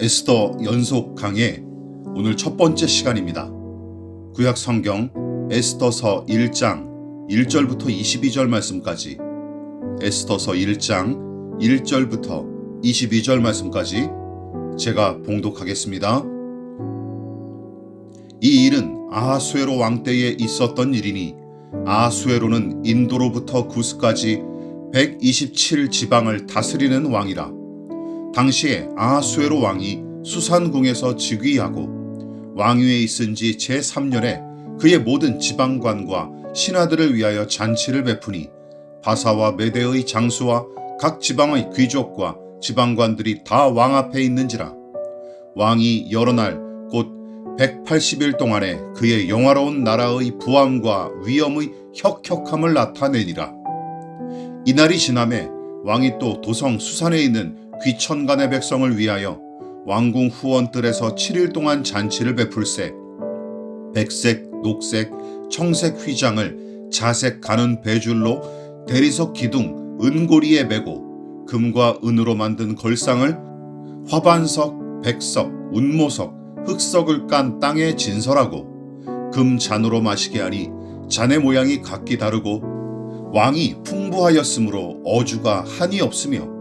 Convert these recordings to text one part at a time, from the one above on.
에스더 연속 강해 오늘 첫 번째 시간입니다. 구약 성경 에스더서 1장 1절부터 22절 말씀까지, 에스더서 1장 1절부터 22절 말씀까지 제가 봉독하겠습니다. 이 일은 아하수에로 왕 때에 있었던 일이니 아하수에로는 인도로부터 구스까지 127지방을 다스리는 왕이라. 당시에 아하수에로 왕이 수산궁에서 즉위하고 왕위에 있은 지 제3년에 그의 모든 지방관과 신하들을 위하여 잔치를 베푸니 바사와 메대의 장수와 각 지방의 귀족과 지방관들이 다 왕 앞에 있는지라. 왕이 여러 날 곧 180일 동안에 그의 영화로운 나라의 부함과 위엄의 혁혁함을 나타내니라. 이날이 지남에 왕이 또 도성 수산에 있는 귀천간의 백성을 위하여 왕궁 후원뜰에서 7일 동안 잔치를 베풀세 백색, 녹색, 청색 휘장을 자색 가는 배줄로 대리석 기둥 은고리에 메고 금과 은으로 만든 걸상을 화반석, 백석, 운모석, 흑석을 깐 땅에 진설하고 금 잔으로 마시게 하니 잔의 모양이 각기 다르고 왕이 풍부하였으므로 어주가 한이 없으며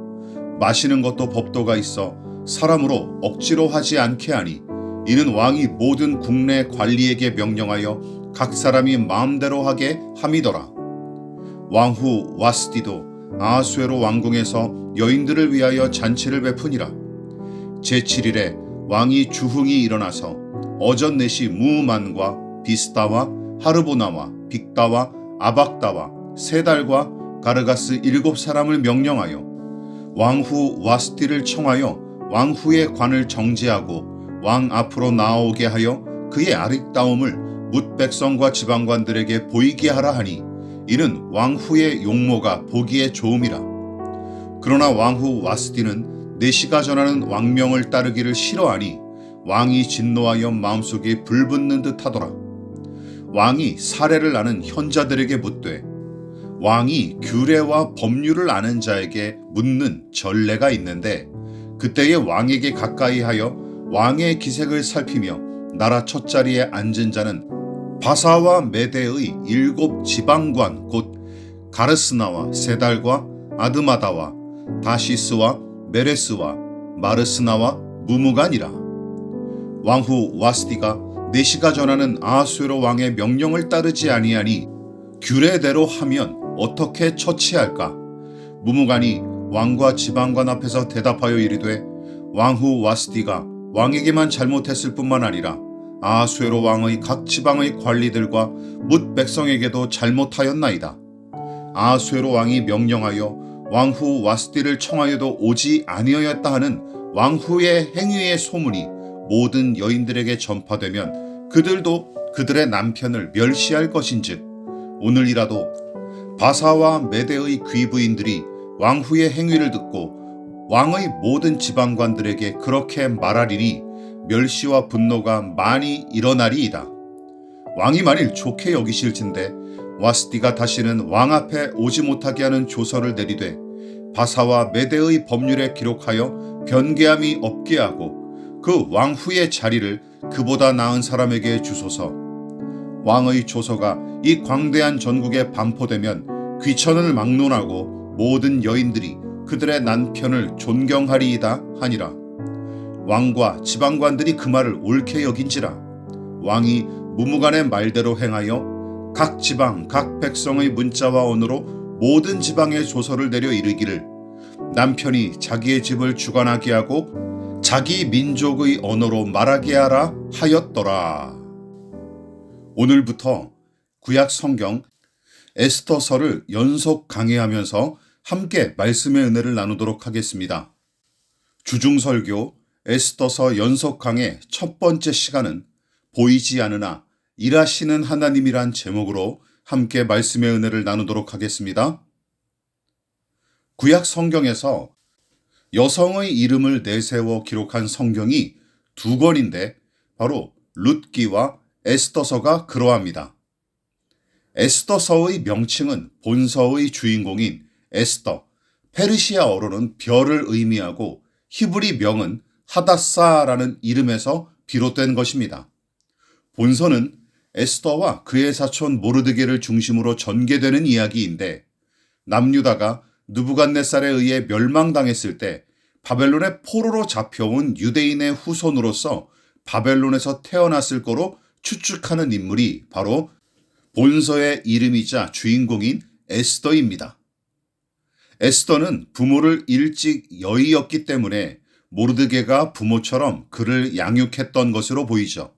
마시는 것도 법도가 있어 사람으로 억지로 하지 않게 하니 이는 왕이 모든 국내 관리에게 명령하여 각 사람이 마음대로 하게 함이더라. 왕후 와스디도 아하수에로 왕궁에서 여인들을 위하여 잔치를 베푸니라. 제7일에 왕이 주흥이 일어나서 어전 넷이 무만과 비스다와 하르보나와 빅다와 아박다와 세달과 가르가스 7사람을 명령하여 왕후 와스디를 청하여 왕후의 관을 정지하고 왕 앞으로 나오게 하여 그의 아릭다움을 뭇 백성과 지방관들에게 보이게 하라 하니 이는 왕후의 용모가 보기에 좋음이라. 그러나 왕후 와스디는 내시가 전하는 왕명을 따르기를 싫어하니 왕이 진노하여 마음속에 불붙는 듯 하더라. 왕이 사례를 아는 현자들에게 묻되 왕이 규례와 법률을 아는 자에게 묻는 전례가 있는데 그때에 왕에게 가까이 하여 왕의 기색을 살피며 나라 첫자리에 앉은 자는 바사와 메대의 7지방관 곧 가르스나와 세달과 아드마다와 다시스와 메레스와 마르스나와 무무간이라. 왕후 와스디가 내시가 전하는 아하수에로 왕의 명령을 따르지 아니하니 규례대로 하면 어떻게 처치할까? 무무간이 왕과 지방관 앞에서 대답하여 이르되 왕후 와스디가 왕에게만 잘못했을 뿐만 아니라 아하수에로 왕의 각 지방의 관리들과 뭇 백성에게도 잘못하였나이다. 아하수에로 왕이 명령하여 왕후 와스디를 청하여도 오지 아니하였다 하는 왕후의 행위의 소문이 모든 여인들에게 전파되면 그들도 그들의 남편을 멸시할 것인즉 오늘이라도 바사와 메대의 귀부인들이 왕후의 행위를 듣고 왕의 모든 지방관들에게 그렇게 말하리니 멸시와 분노가 많이 일어나리이다. 왕이 만일 좋게 여기실진대 와스디가 다시는 왕 앞에 오지 못하게 하는 조서를 내리되 바사와 메대의 법률에 기록하여 변개함이 없게 하고 그 왕후의 자리를 그보다 나은 사람에게 주소서. 왕의 조서가 이 광대한 전국에 반포되면 귀천을 막론하고 모든 여인들이 그들의 남편을 존경하리이다 하니라. 왕과 지방관들이 그 말을 옳게 여긴지라. 왕이 무무간의 말대로 행하여 각 지방 각 백성의 문자와 언어로 모든 지방에 조서를 내려 이르기를 남편이 자기의 집을 주관하게 하고 자기 민족의 언어로 말하게 하라 하였더라. 오늘부터 구약 성경 에스더서를 연속 강해하면서 함께 말씀의 은혜를 나누도록 하겠습니다. 주중설교 에스더서 연속 강해 첫 번째 시간은 보이지 않으나 일하시는 하나님이란 제목으로 함께 말씀의 은혜를 나누도록 하겠습니다. 구약 성경에서 여성의 이름을 내세워 기록한 성경이 2권인데 바로 룻기와 에스더서가 그러합니다. 에스더서의 명칭은 본서의 주인공인 에스더, 페르시아어로는 별을 의미하고 히브리 명은 하다사라는 이름에서 비롯된 것입니다. 본서는 에스더와 그의 사촌 모르드게를 중심으로 전개되는 이야기인데 남유다가 느부갓네살에 의해 멸망당했을 때 바벨론의 포로로 잡혀온 유대인의 후손으로서 바벨론에서 태어났을 거로 추측하는 인물이 바로 본서의 이름이자 주인공인 에스더입니다. 에스더는 부모를 일찍 여의었기 때문에 모르드게가 부모처럼 그를 양육했던 것으로 보이죠.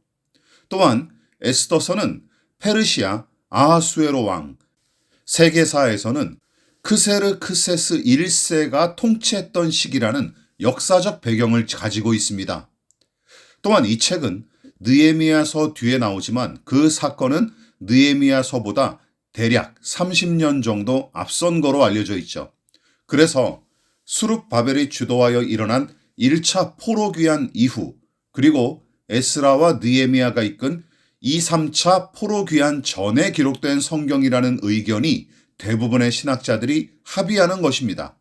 또한 에스더서는 페르시아 아하수에로 왕, 세계사에서는 크세르크세스 1세가 통치했던 시기라는 역사적 배경을 가지고 있습니다. 또한 이 책은 느헤미야서 뒤에 나오지만 그 사건은 느헤미야서보다 대략 30년 정도 앞선 거로 알려져 있죠. 그래서 수룹바벨이 주도하여 일어난 1차 포로 귀환 이후 그리고 에스라와 느헤미야가 이끈 2, 3차 포로 귀환 전에 기록된 성경이라는 의견이 대부분의 신학자들이 합의하는 것입니다.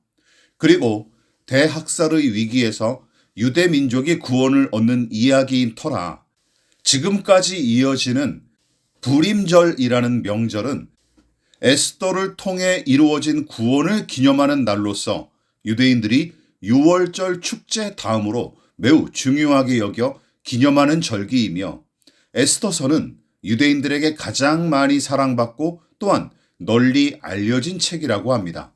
그리고 대학살의 위기에서 유대 민족이 구원을 얻는 이야기인 터라 지금까지 이어지는 불임절이라는 명절은 에스더를 통해 이루어진 구원을 기념하는 날로서 유대인들이 유월절 축제 다음으로 매우 중요하게 여겨 기념하는 절기이며 에스더서는 유대인들에게 가장 많이 사랑받고 또한 널리 알려진 책이라고 합니다.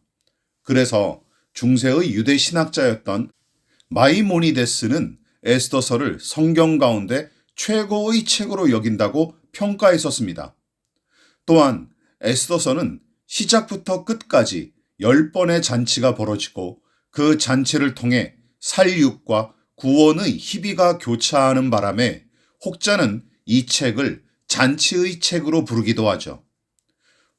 그래서 중세의 유대 신학자였던 마이모니데스는 에스더서를 성경 가운데 최고의 책으로 여긴다고 평가했었습니다. 또한 에스더서는 시작부터 끝까지 10번의 잔치가 벌어지고 그 잔치를 통해 살육과 구원의 희비가 교차하는 바람에 혹자는 이 책을 잔치의 책으로 부르기도 하죠.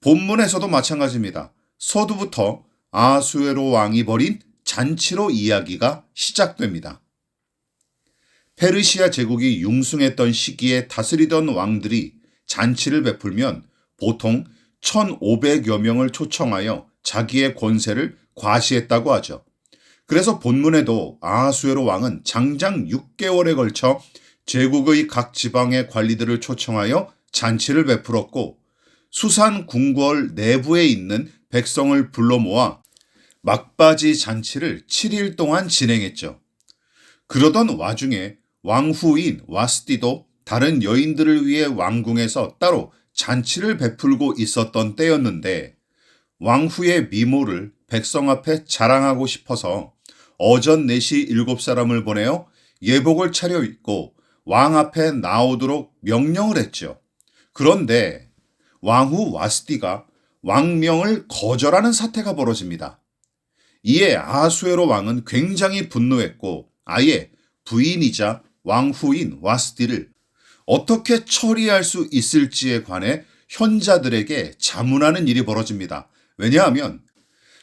본문에서도 마찬가지입니다. 서두부터 아하수에로 왕이 벌인 잔치로 이야기가 시작됩니다. 페르시아 제국이 융숭했던 시기에 다스리던 왕들이 잔치를 베풀면 보통 1,500여 명을 초청하여 자기의 권세를 과시했다고 하죠. 그래서 본문에도 아하수에로 왕은 장장 6개월에 걸쳐 제국의 각 지방의 관리들을 초청하여 잔치를 베풀었고 수산 궁궐 내부에 있는 백성을 불러 모아 막바지 잔치를 7일 동안 진행했죠. 그러던 와중에 왕후인 와스티도 다른 여인들을 위해 왕궁에서 따로 잔치를 베풀고 있었던 때였는데 왕후의 미모를 백성 앞에 자랑하고 싶어서 어전 내시 7사람을 보내어 예복을 차려입고 왕 앞에 나오도록 명령을 했죠. 그런데 왕후 와스티가 왕명을 거절하는 사태가 벌어집니다. 이에 아하수에로 왕은 굉장히 분노했고 아예 부인이자 왕후인 와스티를 어떻게 처리할 수 있을지에 관해 현자들에게 자문하는 일이 벌어집니다. 왜냐하면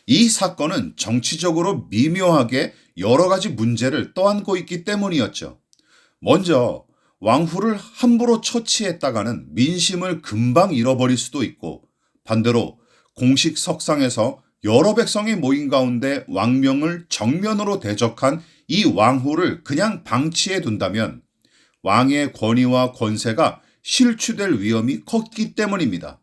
이 사건은 정치적으로 미묘하게 여러 가지 문제를 떠안고 있기 때문이었죠. 먼저 왕후를 함부로 처치했다가는 민심을 금방 잃어버릴 수도 있고 반대로 공식 석상에서 여러 백성이 모인 가운데 왕명을 정면으로 대적한 이 왕후를 그냥 방치해 둔다면 왕의 권위와 권세가 실추될 위험이 컸기 때문입니다.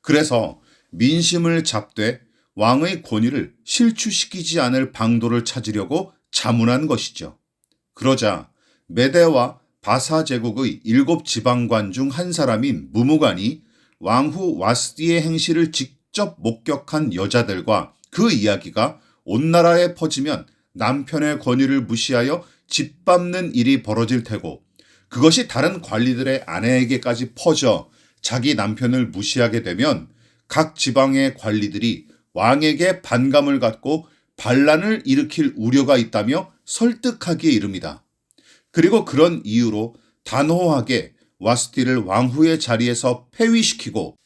그래서 민심을 잡되 왕의 권위를 실추시키지 않을 방도를 찾으려고 자문한 것이죠. 그러자 메대와 바사 제국의 7지방관 중 한 사람인 무무간이 왕후 와스티의 행실을 직접 목격한 여자들과 그 이야기가 온 나라에 퍼지면 남편의 권위를 무시하여 짓밟는 일이 벌어질 테고 그것이 다른 관리들의 아내에게까지 퍼져 자기 남편을 무시하게 되면 각 지방의 관리들이 왕에게 반감을 갖고 반란을 일으킬 우려가 있다며 설득하기에 이릅니다. 그리고 그런 이유로 단호하게 와스티를 왕후의 자리에서 폐위시키고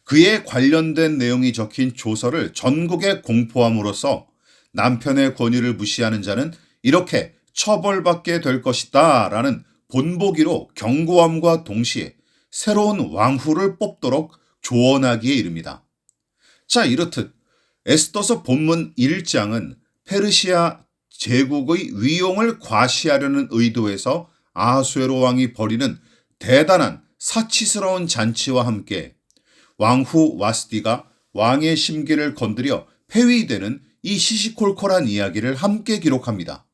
그에 관련된 내용이 적힌 조서를 전국에 공포함으로써 남편의 권위를 무시하는 자는 이렇게 처벌받게 될 것이다 라는 본보기로 경고함과 동시에 새로운 왕후를 뽑도록 조언하기에 이릅니다. 자, 이렇듯 에스더서 본문 1장은 페르시아 제국의 위용을 과시하려는 의도에서 아하수에로 왕이 벌이는 대단한 사치스러운 잔치와 함께 왕후 와스디가 왕의 심기를 건드려 폐위되는 이 시시콜콜한 이야기를 함께 기록합니다.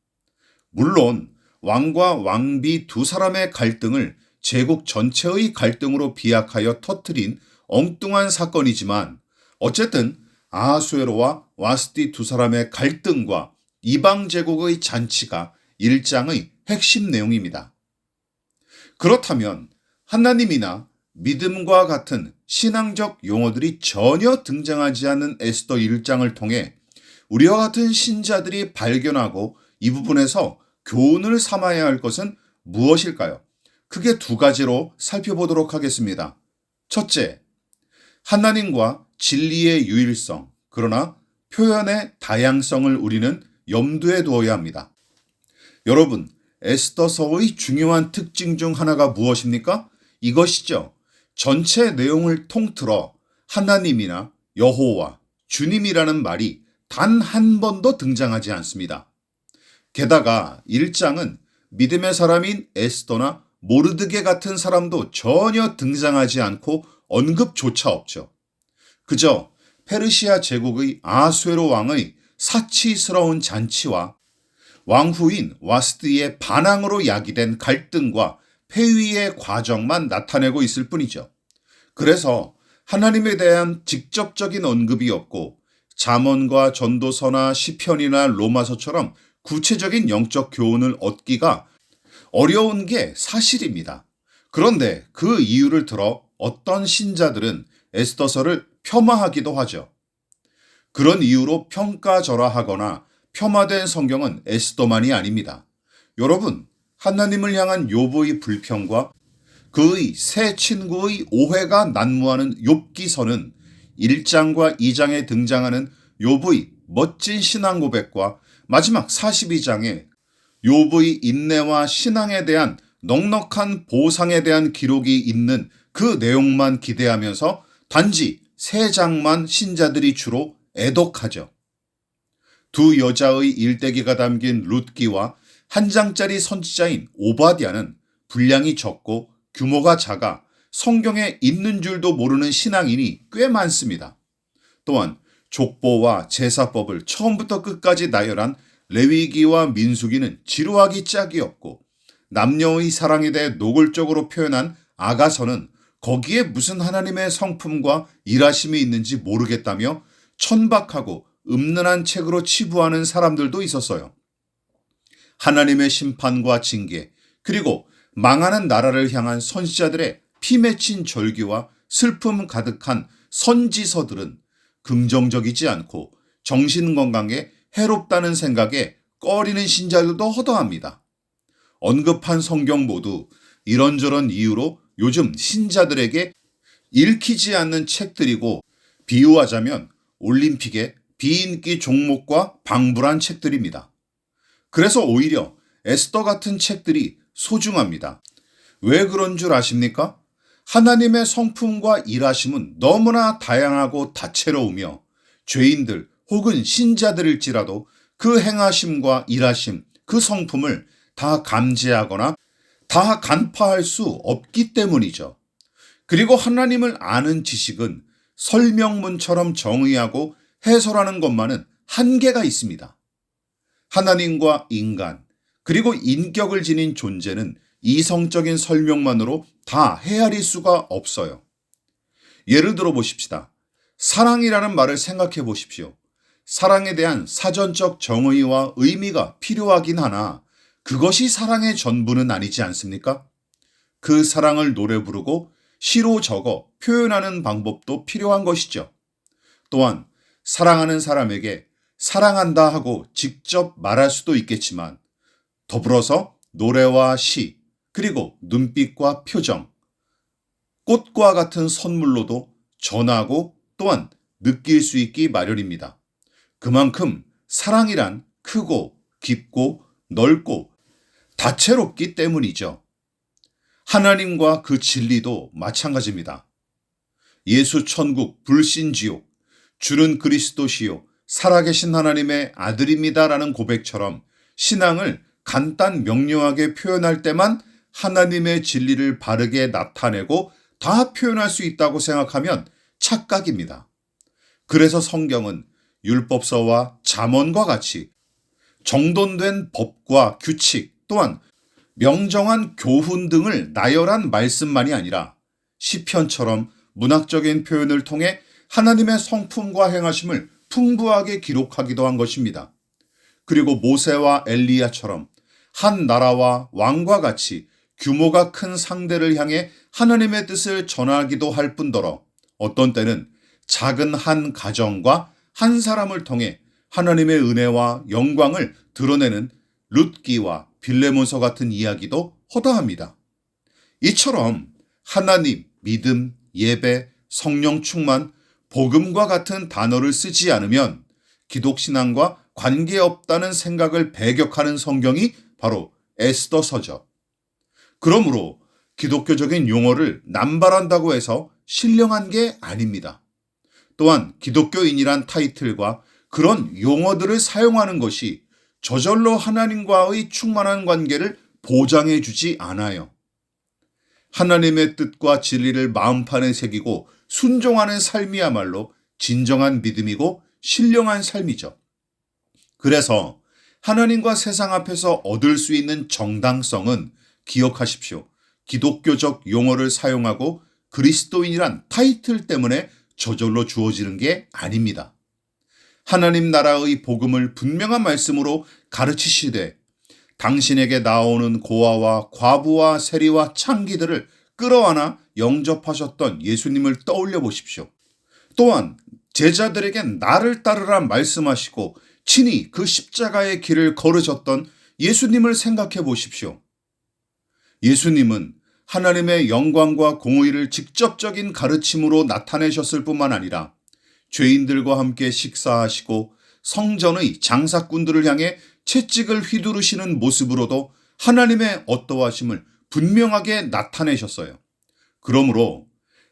물론 왕과 왕비 두 사람의 갈등을 제국 전체의 갈등으로 비약하여 터뜨린 엉뚱한 사건이지만 어쨌든 아하수에로와 와스디 두 사람의 갈등과 이방 제국의 잔치가 1장의 핵심 내용입니다. 그렇다면 하나님이나 믿음과 같은 신앙적 용어들이 전혀 등장하지 않는 에스더 1장을 통해 우리와 같은 신자들이 발견하고 이 부분에서 교훈을 삼아야 할 것은 무엇일까요? 크게 두 가지로 살펴보도록 하겠습니다. 첫째, 하나님과 진리의 유일성, 그러나 표현의 다양성을 우리는 염두에 두어야 합니다. 여러분, 에스더서의 중요한 특징 중 하나가 무엇입니까? 이것이죠. 전체 내용을 통틀어 하나님이나 여호와, 주님이라는 말이 단 한 번도 등장하지 않습니다. 게다가 1장은 믿음의 사람인 에스더나 모르드게 같은 사람도 전혀 등장하지 않고 언급조차 없죠. 그저 페르시아 제국의 아하수에로 왕의 사치스러운 잔치와 왕후인 와스드의 반항으로 야기된 갈등과 폐위의 과정만 나타내고 있을 뿐이죠. 그래서 하나님에 대한 직접적인 언급이 없고 잠언과 전도서나 시편이나 로마서처럼 구체적인 영적 교훈을 얻기가 어려운 게 사실입니다. 그런데 그 이유를 들어 어떤 신자들은 에스더서를 폄하하기도 하죠. 그런 이유로 평가절하하거나 폄하된 성경은 에스더만이 아닙니다. 여러분, 하나님을 향한 욥의 불평과 그의 새 친구의 오해가 난무하는 욥기서는 1장과 2장에 등장하는 욥의 멋진 신앙 고백과 마지막 42장에 욥의 인내와 신앙에 대한 넉넉한 보상에 대한 기록이 있는 그 내용만 기대하면서 단지 3장만 신자들이 주로 애독하죠. 두 여자의 일대기가 담긴 룻기와 한 장짜리 선지자인 오바댜는 분량이 적고 규모가 작아 성경에 있는 줄도 모르는 신앙인이 꽤 많습니다. 또한 족보와 제사법을 처음부터 끝까지 나열한 레위기와 민수기는 지루하기 짝이 없고 남녀의 사랑에 대해 노골적으로 표현한 아가서는 거기에 무슨 하나님의 성품과 일하심이 있는지 모르겠다며 천박하고 음란한 책으로 치부하는 사람들도 있었어요. 하나님의 심판과 징계, 그리고 망하는 나라를 향한 선지자들의 피 맺힌 절규와 슬픔 가득한 선지서들은 긍정적이지 않고 정신건강에 해롭다는 생각에 꺼리는 신자들도 허다합니다. 언급한 성경 모두 이런저런 이유로 요즘 신자들에게 읽히지 않는 책들이고 비유하자면 올림픽의 비인기 종목과 방불한 책들입니다. 그래서 오히려 에스더 같은 책들이 소중합니다. 왜 그런 줄 아십니까? 하나님의 성품과 일하심은 너무나 다양하고 다채로우며 죄인들 혹은 신자들일지라도 그 행하심과 일하심, 그 성품을 다 감지하거나 다 간파할 수 없기 때문이죠. 그리고 하나님을 아는 지식은 설명문처럼 정의하고 해설하는 것만은 한계가 있습니다. 하나님과 인간, 그리고 인격을 지닌 존재는 이성적인 설명만으로 다 헤아릴 수가 없어요. 예를 들어 보십시다. 사랑이라는 말을 생각해 보십시오. 사랑에 대한 사전적 정의와 의미가 필요하긴 하나 그것이 사랑의 전부는 아니지 않습니까? 그 사랑을 노래 부르고 시로 적어 표현하는 방법도 필요한 것이죠. 또한 사랑하는 사람에게 사랑한다 하고 직접 말할 수도 있겠지만 더불어서 노래와 시, 그리고 눈빛과 표정, 꽃과 같은 선물로도 전하고 또한 느낄 수 있기 마련입니다. 그만큼 사랑이란 크고 깊고 넓고 다채롭기 때문이죠. 하나님과 그 진리도 마찬가지입니다. 예수 천국, 불신 지옥, 주는 그리스도시요 살아계신 하나님의 아들입니다라는 고백처럼 신앙을 간단 명료하게 표현할 때만 하나님의 진리를 바르게 나타내고 다 표현할 수 있다고 생각하면 착각입니다. 그래서 성경은 율법서와 잠언과 같이 정돈된 법과 규칙 또한 명정한 교훈 등을 나열한 말씀만이 아니라 시편처럼 문학적인 표현을 통해 하나님의 성품과 행하심을 풍부하게 기록하기도 한 것입니다. 그리고 모세와 엘리야처럼 한 나라와 왕과 같이 규모가 큰 상대를 향해 하나님의 뜻을 전하기도 할 뿐더러 어떤 때는 작은 한 가정과 한 사람을 통해 하나님의 은혜와 영광을 드러내는 룻기와 빌레몬서 같은 이야기도 허다합니다. 이처럼 하나님, 믿음, 예배, 성령 충만, 복음과 같은 단어를 쓰지 않으면 기독신앙과 관계없다는 생각을 배격하는 성경이 바로 에스더서죠. 그러므로 기독교적인 용어를 남발한다고 해서 신령한 게 아닙니다. 또한 기독교인이란 타이틀과 그런 용어들을 사용하는 것이 저절로 하나님과의 충만한 관계를 보장해 주지 않아요. 하나님의 뜻과 진리를 마음판에 새기고 순종하는 삶이야말로 진정한 믿음이고 신령한 삶이죠. 그래서 하나님과 세상 앞에서 얻을 수 있는 정당성은 기억하십시오. 기독교적 용어를 사용하고 그리스도인이란 타이틀 때문에 저절로 주어지는 게 아닙니다. 하나님 나라의 복음을 분명한 말씀으로 가르치시되 당신에게 나오는 고아와 과부와 세리와 창기들을 끌어안아 영접하셨던 예수님을 떠올려 보십시오. 또한 제자들에게 나를 따르라 말씀하시고 친히 그 십자가의 길을 걸으셨던 예수님을 생각해 보십시오. 예수님은 하나님의 영광과 공의를 직접적인 가르침으로 나타내셨을 뿐만 아니라 죄인들과 함께 식사하시고 성전의 장사꾼들을 향해 채찍을 휘두르시는 모습으로도 하나님의 어떠하심을 분명하게 나타내셨어요. 그러므로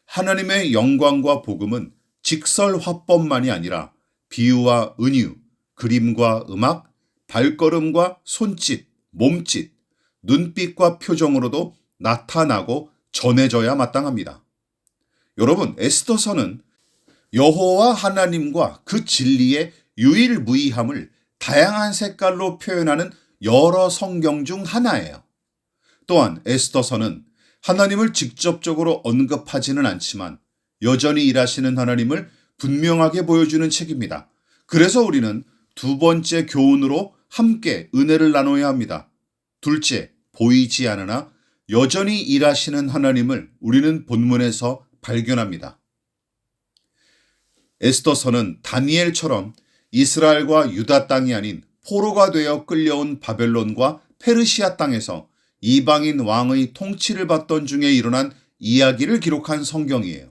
하나님의 영광과 복음은 직설화법만이 아니라 비유와 은유, 그림과 음악, 발걸음과 손짓, 몸짓, 눈빛과 표정으로도 나타나고 전해져야 마땅합니다. 여러분, 에스더서는 여호와 하나님과 그 진리의 유일무이함을 다양한 색깔로 표현하는 여러 성경 중 하나예요. 또한 에스더서는 하나님을 직접적으로 언급하지는 않지만 여전히 일하시는 하나님을 분명하게 보여주는 책입니다. 그래서 우리는 두 번째 교훈으로 함께 은혜를 나눠야 합니다. 둘째, 보이지 않으나 여전히 일하시는 하나님을 우리는 본문에서 발견합니다. 에스더서는 다니엘처럼 이스라엘과 유다 땅이 아닌 포로가 되어 끌려온 바벨론과 페르시아 땅에서 이방인 왕의 통치를 받던 중에 일어난 이야기를 기록한 성경이에요.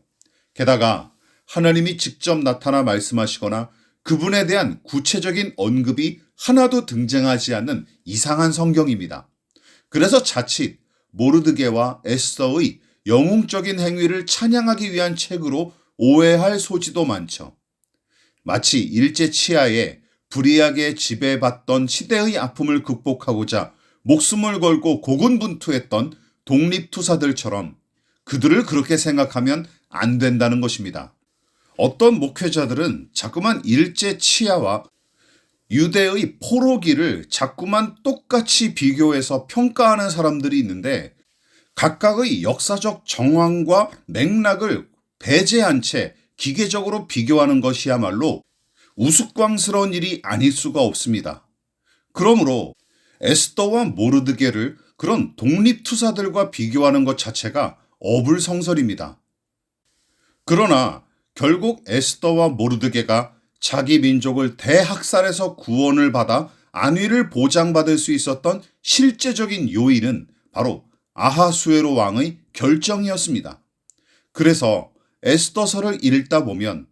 게다가 하나님이 직접 나타나 말씀하시거나 그분에 대한 구체적인 언급이 하나도 등장하지 않는 이상한 성경입니다. 그래서 자칫 모르드게와 에스더의 영웅적인 행위를 찬양하기 위한 책으로 오해할 소지도 많죠. 마치 일제 치하에 불이하게 지배받던 시대의 아픔을 극복하고자 목숨을 걸고 고군분투했던 독립투사들처럼 그들을 그렇게 생각하면 안 된다는 것입니다. 어떤 목회자들은 자꾸만 일제 치하와 유대의 포로기를 자꾸만 똑같이 비교해서 평가하는 사람들이 있는데 각각의 역사적 정황과 맥락을 배제한 채 기계적으로 비교하는 것이야말로 우스꽝스러운 일이 아닐 수가 없습니다. 그러므로 에스더와 모르드게를 그런 독립투사들과 비교하는 것 자체가 어불성설입니다. 그러나 결국 에스더와 모르드게가 자기 민족을 대학살에서 구원을 받아 안위를 보장받을 수 있었던 실제적인 요인은 바로 아하수에로 왕의 결정이었습니다. 그래서 에스더서를 읽다 보면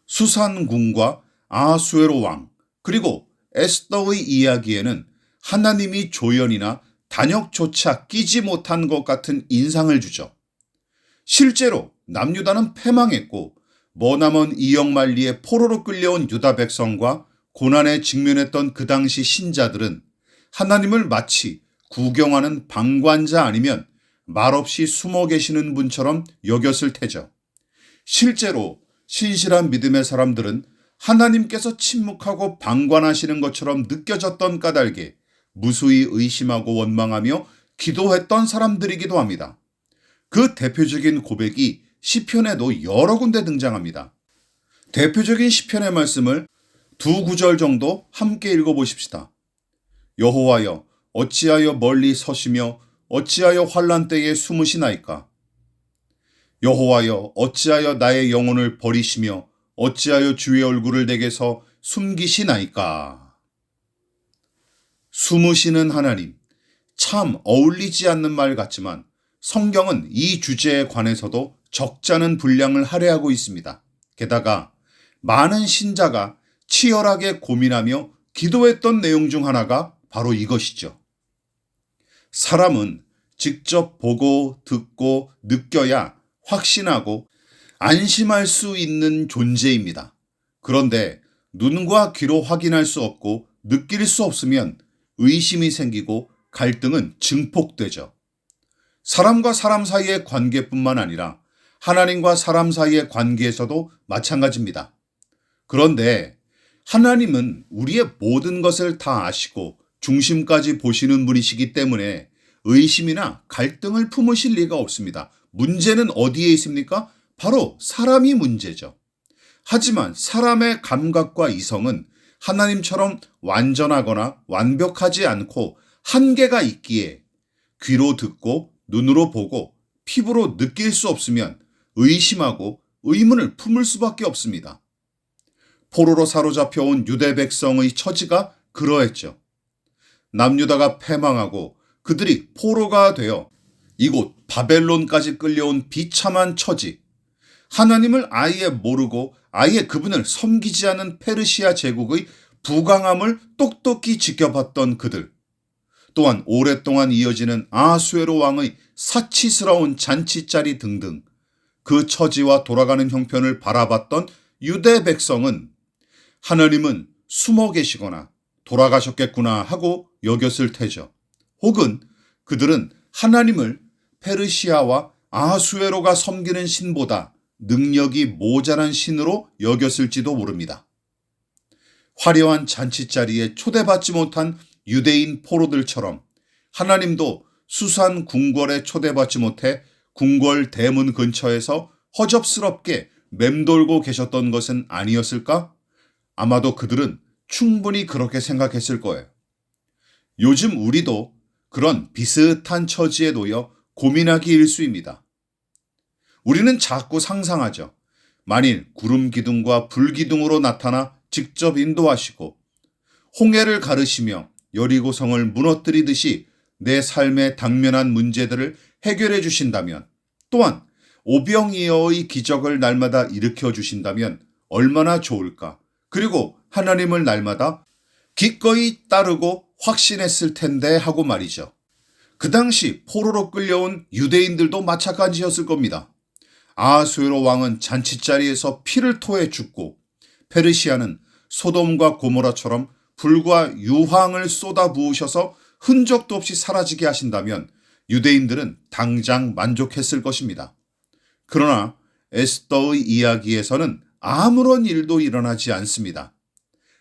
수산궁과 아하수에로 왕 그리고 에스더의 이야기에는 하나님이 조연이나 단역조차 끼지 못한 것 같은 인상을 주죠. 실제로 남유다는 패망했고 머나먼 이역만리의 포로로 끌려온 유다 백성과 고난에 직면했던 그 당시 신자들은 하나님을 마치 구경하는 방관자 아니면 말없이 숨어 계시는 분처럼 여겼을 테죠. 실제로 신실한 믿음의 사람들은 하나님께서 침묵하고 방관하시는 것처럼 느껴졌던 까닭에 무수히 의심하고 원망하며 기도했던 사람들이기도 합니다. 그 대표적인 고백이 시편에도 여러 군데 등장합니다. 대표적인 시편의 말씀을 두 구절 정도 함께 읽어보십시다. 여호와여, 어찌하여 멀리 서시며 어찌하여 환난 때에 숨으시나이까? 여호와여, 어찌하여 나의 영혼을 버리시며 어찌하여 주의 얼굴을 내게서 숨기시나이까? 숨으시는 하나님, 참 어울리지 않는 말 같지만 성경은 이 주제에 관해서도 적잖은 분량을 할애하고 있습니다. 게다가 많은 신자가 치열하게 고민하며 기도했던 내용 중 하나가 바로 이것이죠. 사람은 직접 보고 듣고 느껴야 확신하고 안심할 수 있는 존재입니다. 그런데 눈과 귀로 확인할 수 없고 느낄 수 없으면 의심이 생기고 갈등은 증폭되죠. 사람과 사람 사이의 관계뿐만 아니라 하나님과 사람 사이의 관계에서도 마찬가지입니다. 그런데 하나님은 우리의 모든 것을 다 아시고 중심까지 보시는 분이시기 때문에 의심이나 갈등을 품으실 리가 없습니다. 문제는 어디에 있습니까? 바로 사람이 문제죠. 하지만 사람의 감각과 이성은 하나님처럼 완전하거나 완벽하지 않고 한계가 있기에 귀로 듣고 눈으로 보고 피부로 느낄 수 없으면 의심하고 의문을 품을 수밖에 없습니다. 포로로 사로잡혀온 유대 백성의 처지가 그러했죠. 남유다가 패망하고 그들이 포로가 되어 이곳 바벨론까지 끌려온 비참한 처지, 하나님을 아예 모르고 아예 그분을 섬기지 않은 페르시아 제국의 부강함을 똑똑히 지켜봤던 그들, 또한 오랫동안 이어지는 아수에로 왕의 사치스러운 잔치자리 등등 그 처지와 돌아가는 형편을 바라봤던 유대 백성은 하나님은 숨어 계시거나 돌아가셨겠구나 하고 여겼을 테죠. 혹은 그들은 하나님을 페르시아와 아수에로가 섬기는 신보다 능력이 모자란 신으로 여겼을지도 모릅니다. 화려한 잔치자리에 초대받지 못한 유대인 포로들처럼 하나님도 수산 궁궐에 초대받지 못해 궁궐 대문 근처에서 허접스럽게 맴돌고 계셨던 것은 아니었을까? 아마도 그들은 충분히 그렇게 생각했을 거예요. 요즘 우리도 그런 비슷한 처지에 놓여 고민하기 일쑤입니다. 우리는 자꾸 상상하죠. 만일 구름 기둥과 불 기둥으로 나타나 직접 인도하시고 홍해를 가르시며 여리고성을 무너뜨리듯이 내 삶에 당면한 문제들을 해결해 주신다면, 또한 오병이어의 기적을 날마다 일으켜 주신다면 얼마나 좋을까? 그리고 하나님을 날마다 기꺼이 따르고 확신했을 텐데 하고 말이죠. 그 당시 포로로 끌려온 유대인들도 마찬가지였을 겁니다. 아수에로 왕은 잔치자리에서 피를 토해 죽고 페르시아는 소돔과 고모라처럼 불과 유황을 쏟아 부으셔서 흔적도 없이 사라지게 하신다면 유대인들은 당장 만족했을 것입니다. 그러나 에스더의 이야기에서는 아무런 일도 일어나지 않습니다.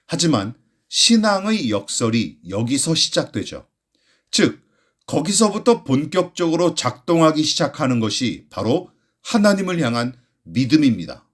하지만 신앙의 역설이 여기서 시작되죠. 즉, 거기서부터 본격적으로 작동하기 시작하는 것이 바로 하나님을 향한 믿음입니다.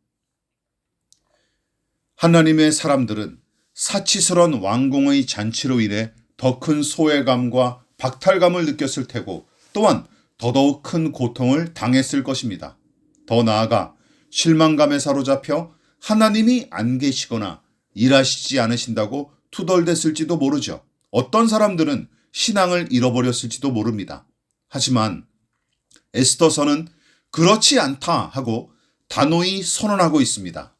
하나님의 사람들은 사치스러운 왕궁의 잔치로 인해 더 큰 소외감과 박탈감을 느꼈을 테고, 또한 더더욱 큰 고통을 당했을 것입니다. 더 나아가 실망감에 사로잡혀 하나님이 안 계시거나 일하시지 않으신다고 투덜댔을지도 모르죠. 어떤 사람들은 신앙을 잃어버렸을지도 모릅니다. 하지만 에스더서는 그렇지 않다 하고 단호히 선언하고 있습니다.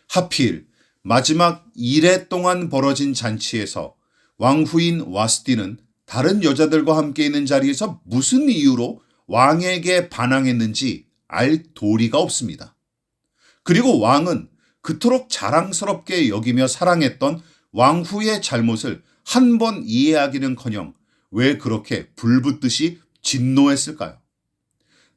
하필 마지막 1회 동안 벌어진 잔치에서 왕후인 와스디는 다른 여자들과 함께 있는 자리에서 무슨 이유로 왕에게 반항했는지 알 도리가 없습니다. 그리고 왕은 그토록 자랑스럽게 여기며 사랑했던 왕후의 잘못을 한 번 이해하기는커녕 왜 그렇게 불붙듯이 진노했을까요?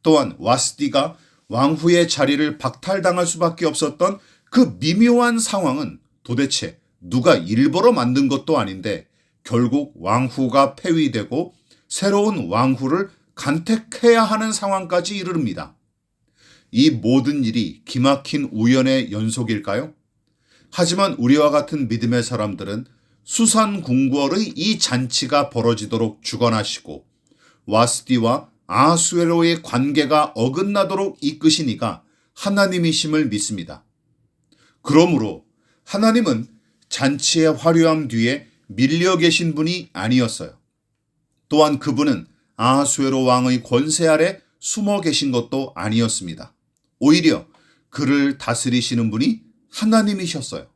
또한 와스디가 왕후의 자리를 박탈당할 수밖에 없었던 그 미묘한 상황은 도대체 누가 일부러 만든 것도 아닌데 결국 왕후가 폐위되고 새로운 왕후를 간택해야 하는 상황까지 이르릅니다. 이 모든 일이 기막힌 우연의 연속일까요? 하지만 우리와 같은 믿음의 사람들은 수산궁궐의 이 잔치가 벌어지도록 주관하시고 와스디와 아하수에로의 관계가 어긋나도록 이끄시니가 하나님이심을 믿습니다. 그러므로 하나님은 잔치의 화려함 뒤에 밀려 계신 분이 아니었어요. 또한 그분은 아하수에로 왕의 권세 아래 숨어 계신 것도 아니었습니다. 오히려 그를 다스리시는 분이 하나님이셨어요.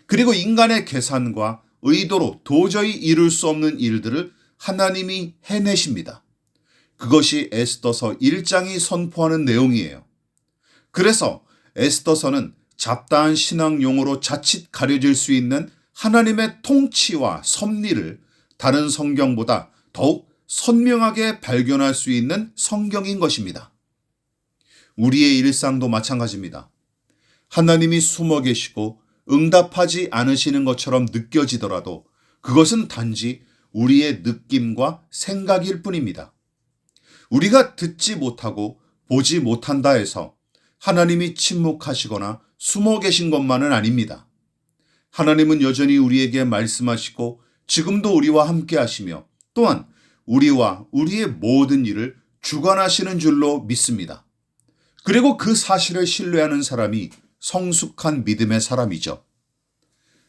그리고 인간의 계산과 의도로 도저히 이룰 수 없는 일들을 하나님이 해내십니다. 그것이 에스더서 1장이 선포하는 내용이에요. 그래서 에스더서는 잡다한 신앙 용어로 자칫 가려질 수 있는 하나님의 통치와 섭리를 다른 성경보다 더욱 선명하게 발견할 수 있는 성경인 것입니다. 우리의 일상도 마찬가지입니다. 하나님이 숨어 계시고 응답하지 않으시는 것처럼 느껴지더라도 그것은 단지 우리의 느낌과 생각일 뿐입니다. 우리가 듣지 못하고 보지 못한다 해서 하나님이 침묵하시거나 숨어 계신 것만은 아닙니다. 하나님은 여전히 우리에게 말씀하시고 지금도 우리와 함께 하시며 또한 우리와 우리의 모든 일을 주관하시는 줄로 믿습니다. 그리고 그 사실을 신뢰하는 사람이 성숙한 믿음의 사람이죠.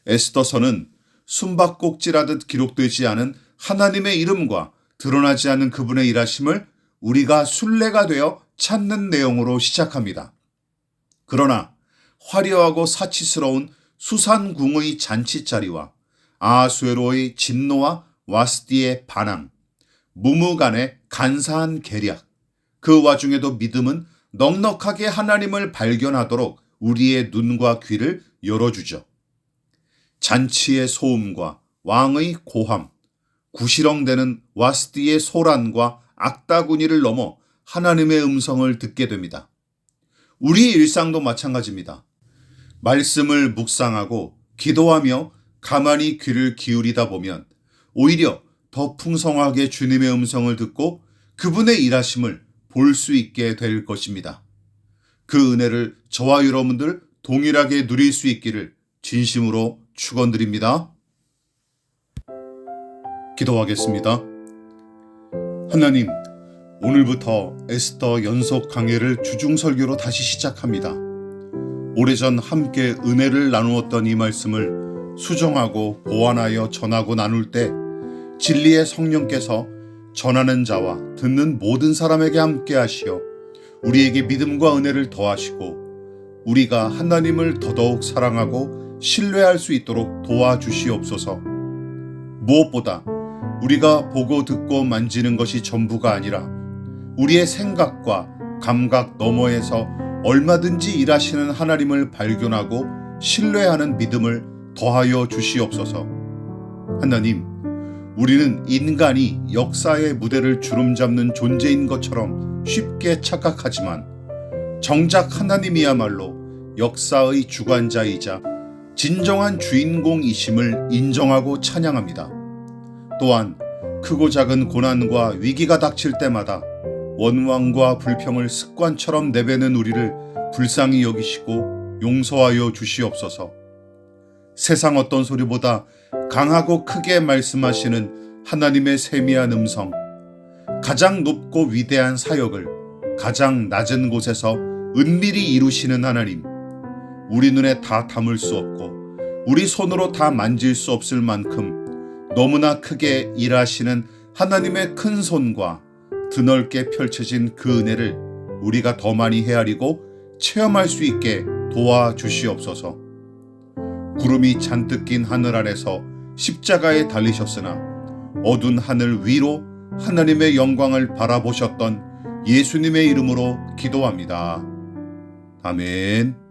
에스더서는 숨바꼭질하듯 기록되지 않은 하나님의 이름과 드러나지 않은 그분의 일하심을 우리가 순례가 되어 찾는 내용으로 시작합니다. 그러나 화려하고 사치스러운 수산궁의 잔치자리와 아하수에로의 진노와 와스디의 반항, 무무간의 간사한 계략, 그 와중에도 믿음은 넉넉하게 하나님을 발견하도록 우리의 눈과 귀를 열어주죠. 잔치의 소음과 왕의 고함, 구시렁대는 와스디의 소란과 악다구니를 넘어 하나님의 음성을 듣게 됩니다. 우리의 일상도 마찬가지입니다. 말씀을 묵상하고 기도하며 가만히 귀를 기울이다 보면 오히려 더 풍성하게 주님의 음성을 듣고 그분의 일하심을 볼 수 있게 될 것입니다. 그 은혜를 저와 여러분들 동일하게 누릴 수 있기를 진심으로 축원드립니다. 기도하겠습니다. 하나님, 오늘부터 에스더 연속 강해를 주중설교로 다시 시작합니다. 오래전 함께 은혜를 나누었던 이 말씀을 수정하고 보완하여 전하고 나눌 때 진리의 성령께서 전하는 자와 듣는 모든 사람에게 함께 하시어 우리에게 믿음과 은혜를 더하시고 우리가 하나님을 더더욱 사랑하고 신뢰할 수 있도록 도와주시옵소서. 무엇보다 우리가 보고 듣고 만지는 것이 전부가 아니라 우리의 생각과 감각 너머에서 얼마든지 일하시는 하나님을 발견하고 신뢰하는 믿음을 더하여 주시옵소서. 하나님, 우리는 인간이 역사의 무대를 주름잡는 존재인 것처럼 쉽게 착각하지만 정작 하나님이야말로 역사의 주관자이자 진정한 주인공이심을 인정하고 찬양합니다. 또한 크고 작은 고난과 위기가 닥칠 때마다 원망과 불평을 습관처럼 내뱉는 우리를 불쌍히 여기시고 용서하여 주시옵소서. 세상 어떤 소리보다 강하고 크게 말씀하시는 하나님의 세미한 음성, 가장 높고 위대한 사역을 가장 낮은 곳에서 은밀히 이루시는 하나님, 우리 눈에 다 담을 수 없고 우리 손으로 다 만질 수 없을 만큼 너무나 크게 일하시는 하나님의 큰 손과 드넓게 펼쳐진 그 은혜를 우리가 더 많이 헤아리고 체험할 수 있게 도와주시옵소서. 구름이 잔뜩 낀 하늘 아래서 십자가에 달리셨으나 어두운 하늘 위로 하나님의 영광을 바라보셨던 예수님의 이름으로 기도합니다. 아멘.